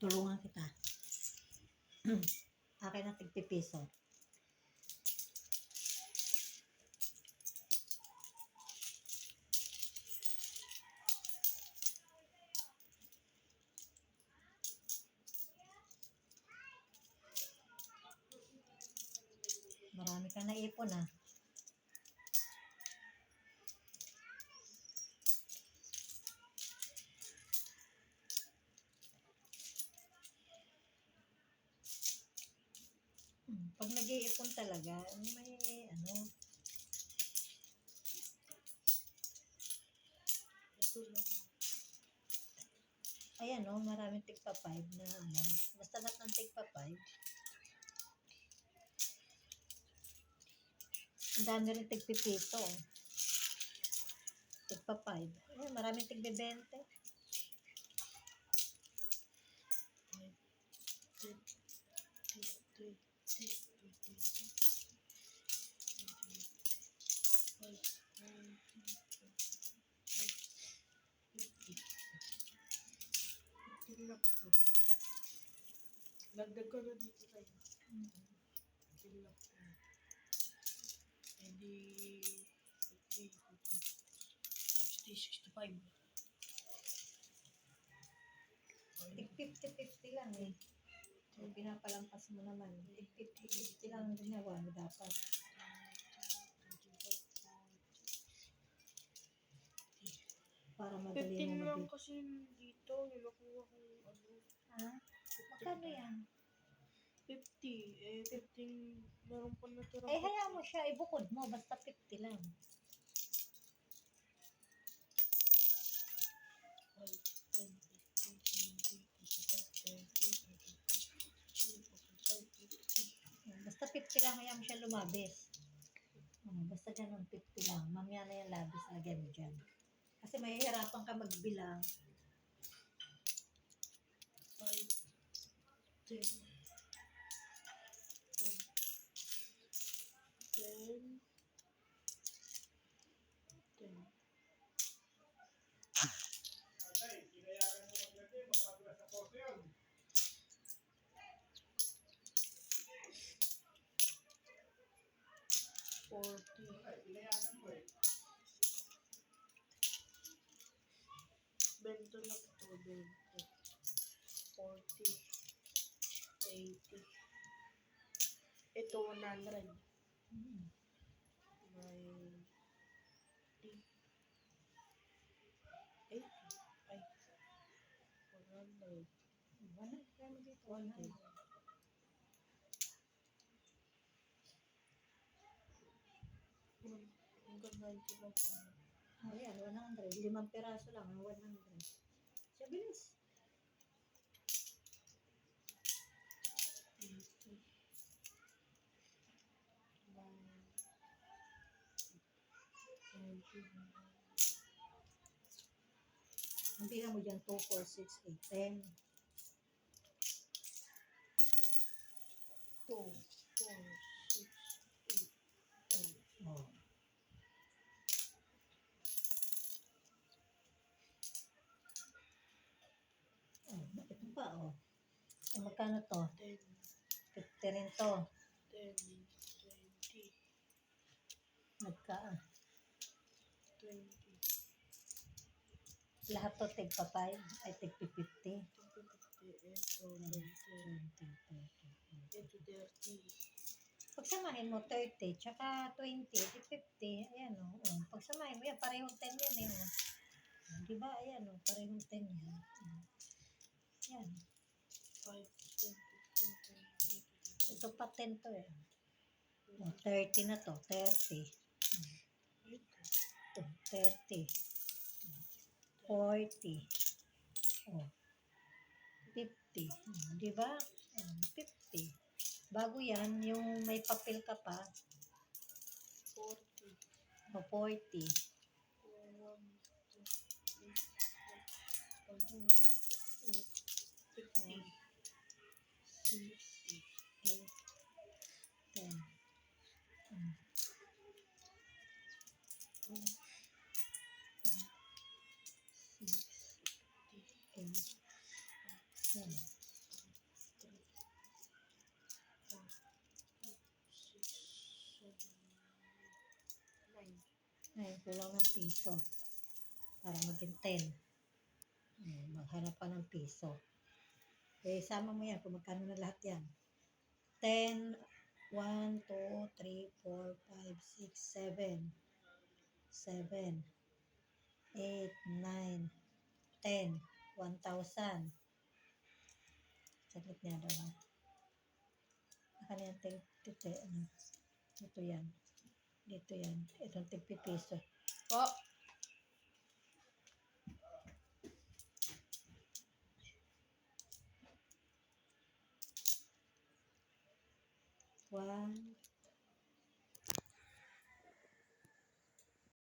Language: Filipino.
Tulungan kita. Akin na tigpipiso. Marami kang naipon ah. Pag nag-iipon talaga, may ano. Ayan o, maraming tigpa 5 na ano. Basta lahat ng tigpa 5. Ang dami rin tigpipiso. Tigpa 5. Ayan, maraming tigbe 20. Lagdag ko na dito tayo. Kilap ko. Hindi 60, 65. Tig 50-50 lang eh. So, pinapalampas mo naman. Tig 50-50 lang ang ginawa mo dapat. Para madali 15 na lang mabit. kasi dito. Nilakuha kong ano. Ha? Magkano yan? 50. 15. Meron pa natira. Ay, hayaan mo siya. Ibukod mo. Basta 50 lang. 5, 10, 15, 20, 25, 30, 45, 50. Basta 50 lang. Hayaan mo siya lumabis. Basta ganun 50 lang. Mamaya na yung labis. Lagyan mo dyan. Kasi mahihirapan ka magbilang. 5, 10, 10, 10. Bento lang ito, 20, 40, 80. Ito, 100. May 80. Ay, 100. 100. Hanggang 90 lang pa. Ayan, 100. 5 piraso lang. 100. Siya bilis. 80. Ang bilang mo dyan, 2, 4, 6, 8, 10. 2, 4, 6, 8, 10. Oh. Oh, ito pa, oh. Magkano to? 10, 50 rin to. 10, 20, Nagka, 20, lahat to tig pa 5, ay tig 50. 50, ito, 20, ito, 30. Pagsamahin mo 30, tsaka 20, tig 50. Ayan, oh. Pagsamahin mo yan, parehong 10 yan, eh. Oh. Diba, ayan, oh. Parehong 10 yan. Ayan. 5, 10, 15, 20, 25. Ito pa 10 to, eh. Oh, 30 na to, 30. Ito. Ito, 30. 40. Oh, 50. Di ba? 50. Bago yan, yung may papel ka pa, 40. o 40. 1, 2, 3, 4, 5, 50. 6, 8, 10. 2, 6, 8, 10. 9. Ay, kulang ng piso. Para maging 10. Maghanap pa ng piso. Eh, sama mo yan kung magkano na lahat yan. 10, 1, 2, 3, 4, 5, 6, 7. 7, 8, 9, 10. 1,000. Saglit niya daw. Baka na yan, dito yan. Dito yan. Itong tigpipiso. Po. 1,